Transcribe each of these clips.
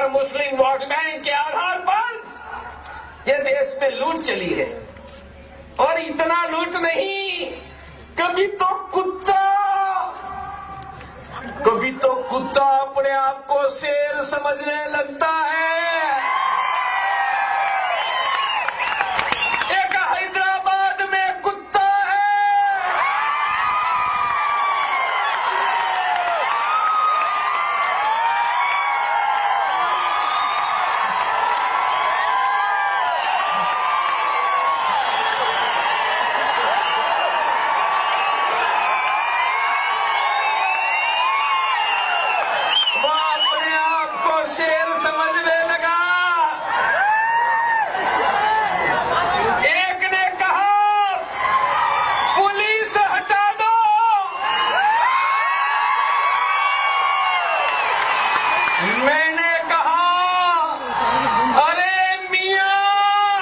और मुस्लिम vote bank के आधार पर ये देश में लूट चली है। और इतना लूट नहीं, कभी तो कुत्ता अपने आप को शेर समझने लगता है। एक हैदराबाद में कुत्ता है, वो अपने आप को शेर समझने लगा। एक ने कहा पुलिस हटा दो, मैंने कहा अरे मियां,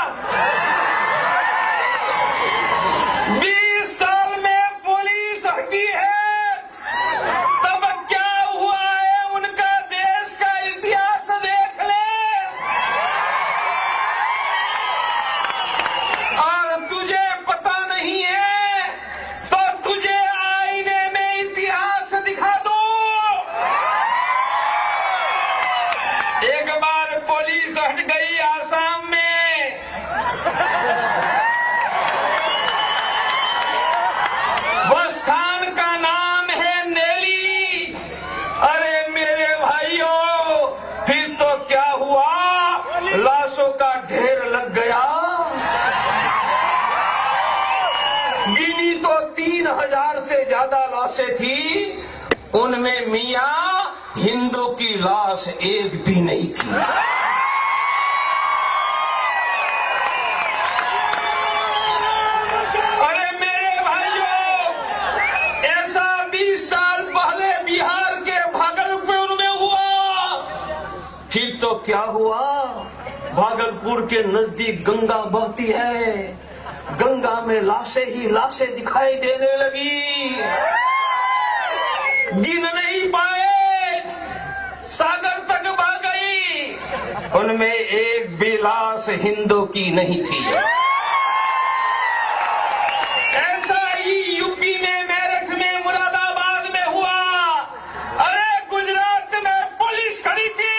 20 साल में पुलिस हटी है, तब क्या हुआ है उनका देश का इतिहास देख ले। और तुझे पता नहीं है तो तुझे आईने में इतिहास दिखा दो। एक बार पुलिस हट गई आसाम में, वो स्थान का नाम है नेली। अरे मेरे भाइयों, फिर तो क्या हुआ, लाशों का ढेर लग गया। गिनी तो 3000 से ज्यादा लाशें थी, उनमें मियां हिंदू की लाश एक भी नहीं थी। अरे मेरे भाइयों, ऐसा 20 साल पहले बिहार के भागलपुर में हुआ। फिर तो क्या हुआ, भागलपुर के नजदीक गंगा बहती है, गंगा में लाशें ही लाशें दिखाई देने लगी। गिन नहीं पाए, सागर तक बह गई, उनमें एक भी लाश हिंदू की नहीं थी। ऐसा ही यूपी में, मेरठ में, मुरादाबाद में हुआ। अरे गुजरात में पुलिस खड़ी थी,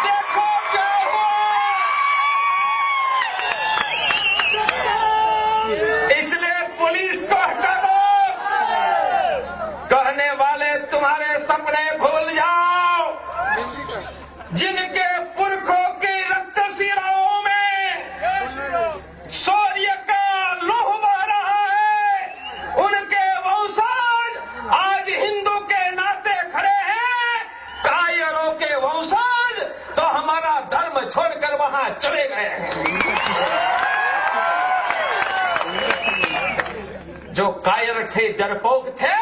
देखो क्या हुआ। इसलिए पुलिस को हटा दो। कहने वाले तुम्हारे सपने भूल जाओ, जिनके पुरखों के रक्त सिराओं में शौर्य का लौह बह रहा है, उनके वंशज आज हिंदू के नाते खड़े हैं। कायरों के वंशज तो हमारा धर्म छोड़कर वहां चले गए हैं। जो कायर थे, डरपोक थे,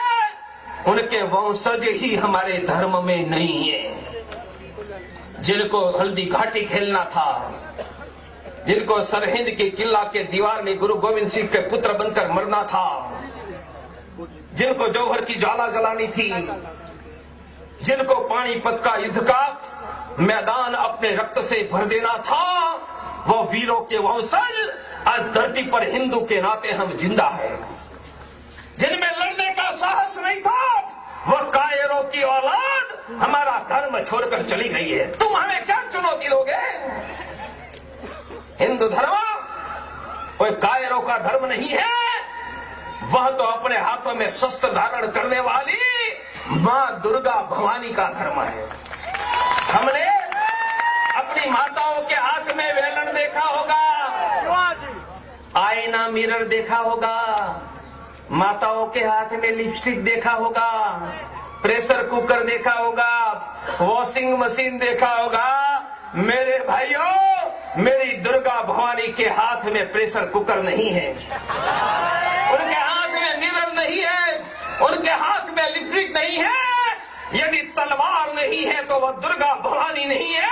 उनके वंशज ही हमारे धर्म में नहीं है। जिनको हल्दी घाटी खेलना था, जिनको सरहिंद के किला के दीवार में गुरु गोविंद सिंह के पुत्र बनकर मरना था, जिनको जौहर की ज्वाला जलानी थी, जिनको पानीपत का युद्ध का मैदान अपने रक्त से भर देना था, वो वीरों के वंशज आज धरती पर हिंदू के नाते हम जिंदा है। जिनमें लड़ने का साहस नहीं था, वो कायरों की औलाद हमारा धर्म छोड़कर चली गई है। तुम हमें क्या चुनौती दोगे? हिंदू धर्म कोई कायरों का धर्म नहीं है, वह तो अपने हाथों में शस्त्र धारण करने वाली मां दुर्गा भवानी का धर्म है। हमने अपनी माताओं के हाथ में वेलन देखा होगा, आईना मिरर देखा होगा, माताओं के हाथ में लिपस्टिक देखा होगा, प्रेशर कुकर देखा होगा, वॉशिंग मशीन देखा होगा। मेरे भाइयों, मेरी दुर्गा भवानी के हाथ में प्रेशर कुकर नहीं है, उनके हाथ में मिरर नहीं है, उनके हाथ में लिपस्टिक नहीं है। यदि तलवार नहीं है तो वह दुर्गा भवानी नहीं है।